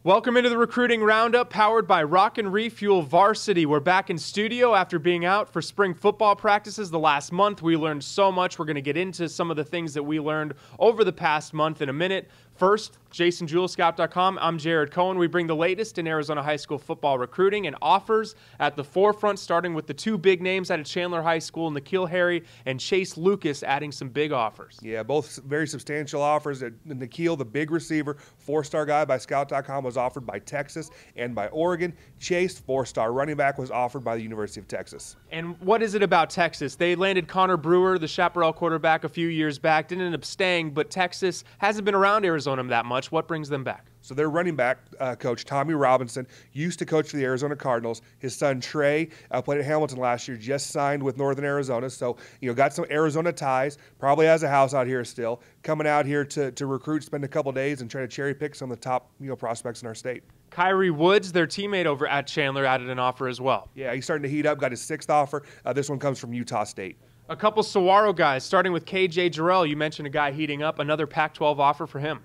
Welcome into the Recruiting Roundup, powered by Rock and Refuel Varsity. We're back in studio after being out for spring football practices the last month. We learned so much. We're going to get into some of the things that we learned over the past month in a minute. First, JasonJewellScout.com. I'm Jared Cohen. We bring the latest in Arizona high school football recruiting and offers at the forefront, starting with the two big names out of Chandler High School, Nikhil Harry and Chase Lucas, adding some big offers. Yeah, both very substantial offers. Nikhil, the big receiver, four-star guy by Scout.com, was offered by Texas and by Oregon. Chase, four-star running back, was offered by the University of Texas. And what is it about Texas? They landed Connor Brewer, the Chaparral quarterback, a few years back. Didn't end up staying, but Texas hasn't been around Arizona that much. What brings them back? So their running back coach, Tommy Robinson, used to coach for the Arizona Cardinals. His son, Trey, played at Hamilton last year, just signed with Northern Arizona. So, got some Arizona ties, probably has a house out here still, coming out here to recruit, spend a couple days, and try to cherry pick some of the top prospects in our state. Kyrie Woods, their teammate over at Chandler, added an offer as well. Yeah, he's starting to heat up, got his sixth offer. This one comes from Utah State. A couple Saguaro guys, starting with KJ Jarrell. You mentioned a guy heating up, another Pac-12 offer for him.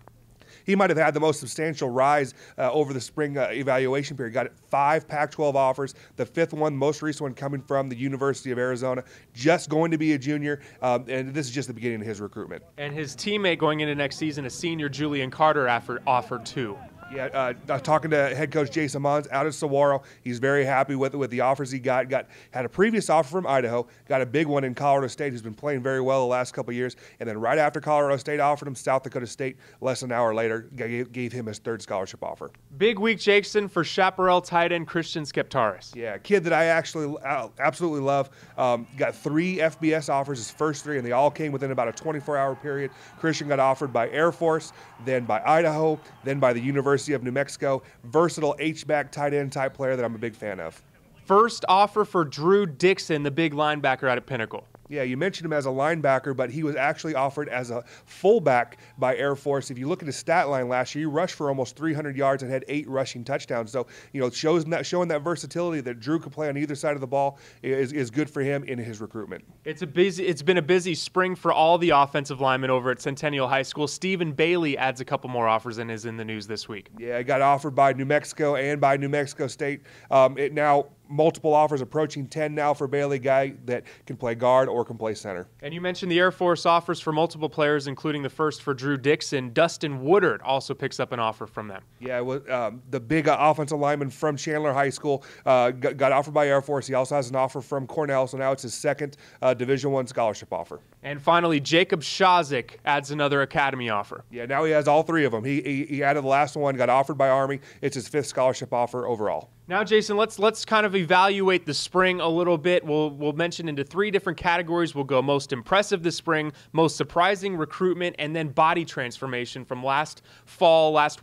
He might have had the most substantial rise over the spring evaluation period. Got 5 Pac-12 offers, the fifth one, most recent one, coming from the University of Arizona. Just going to be a junior, and this is just the beginning of his recruitment. And his teammate going into next season, a senior, Julian Carter, offered too. Yeah, talking to head coach Jason Mons out of Saguaro, he's very happy with the offers he got. Had a previous offer from Idaho, got a big one in Colorado State, who's been playing very well the last couple of years, and then right after Colorado State offered him, South Dakota State, less than an hour later, gave him his third scholarship offer. Big week, Jason, for Chaparral tight end Christian Skeptaris. Yeah, a kid that I actually absolutely love. Got 3 FBS offers, his first 3, and they all came within about a 24-hour period. Christian got offered by Air Force, then by Idaho, then by the University of New Mexico. Versatile H-back tight end type player that I'm a big fan of. First offer for Drew Dixon, the big linebacker out of Pinnacle. Yeah, you mentioned him as a linebacker, but he was actually offered as a fullback by Air Force. If you look at his stat line last year, he rushed for almost 300 yards and had 8 rushing touchdowns. So, showing that versatility that Drew could play on either side of the ball is good for him in his recruitment. It's been a busy spring for all the offensive linemen over at Centennial High School. Stephen Bailey adds a couple more offers and is in the news this week. Yeah, he got offered by New Mexico and by New Mexico State. Multiple offers, approaching 10 now for Bailey, guy that can play guard or can play center. And you mentioned the Air Force offers for multiple players, including the first for Drew Dixon. Dustin Woodard also picks up an offer from them. Yeah, the big offensive lineman from Chandler High School got offered by Air Force. He also has an offer from Cornell, so now it's his second Division I scholarship offer. And finally, Jacob Shazik adds another academy offer. Yeah, now he has all 3 of them. He added the last one, got offered by Army. It's his 5th scholarship offer overall. Now, Jason, let's kind of evaluate the spring a little bit. We'll mention into 3 different categories. We'll go most impressive this spring, most surprising recruitment, and then body transformation from last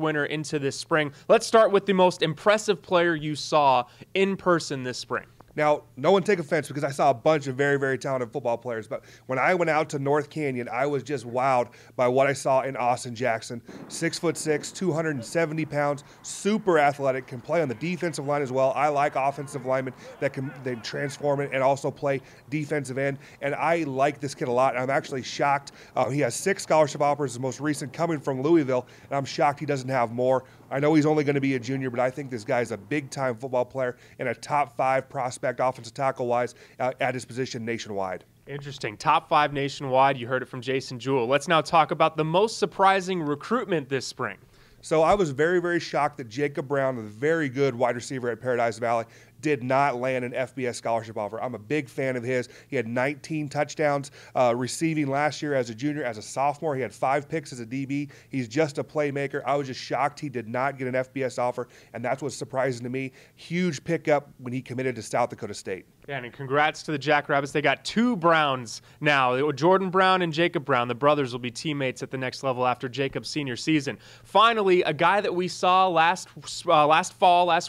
winter into this spring. Let's start with the most impressive player you saw in person this spring. Now, no one take offense because I saw a bunch of very, very talented football players, but when I went out to North Canyon, I was just wowed by what I saw in Austin Jackson. 6'6", 270 pounds, super athletic, can play on the defensive line as well. I like offensive linemen that can transform it and also play defensive end, and I like this kid a lot. I'm actually shocked. He has 6 scholarship offers, the most recent coming from Louisville, and I'm shocked he doesn't have more. I know he's only going to be a junior, but I think this guy's a big-time football player and a top 5 prospect offensive tackle-wise at his position nationwide. Interesting. Top 5 nationwide. You heard it from Jason Jewell. Let's now talk about the most surprising recruitment this spring. So I was very, very shocked that Jacob Brown, a very good wide receiver at Paradise Valley, did not land an FBS scholarship offer. I'm a big fan of his. He had 19 touchdowns receiving last year as a junior. As a sophomore, he had 5 picks as a DB. He's just a playmaker. I was just shocked he did not get an FBS offer, and that's what's surprising to me. Huge pickup when he committed to South Dakota State. Yeah, and congrats to the Jackrabbits. They got 2 Browns now. Jordan Brown and Jacob Brown. The brothers will be teammates at the next level after Jacob's senior season. Finally, a guy that we saw last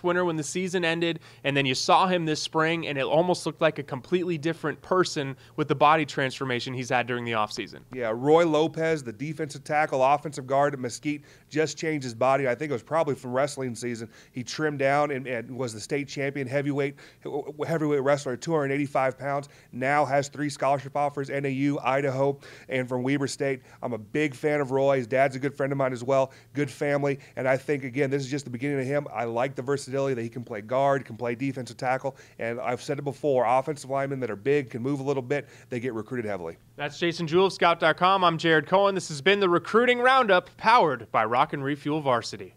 winter when the season ended, and then then you saw him this spring, and it almost looked like a completely different person with the body transformation he's had during the offseason. Yeah, Roy Lopez, the defensive tackle, offensive guard at Mesquite, just changed his body. I think it was probably from wrestling season. He trimmed down and was the state champion heavyweight wrestler at 285 pounds. Now has 3 scholarship offers, NAU, Idaho, and from Weber State. I'm a big fan of Roy. His dad's a good friend of mine as well. Good family. And I think, again, this is just the beginning of him. I like the versatility that he can play guard, can play defensive tackle. And I've said it before, offensive linemen that are big, can move a little bit, they get recruited heavily. That's Jason Jewell of Scout.com. I'm Jared Cohen. This has been the Recruiting Roundup, powered by Rock and Refuel Varsity.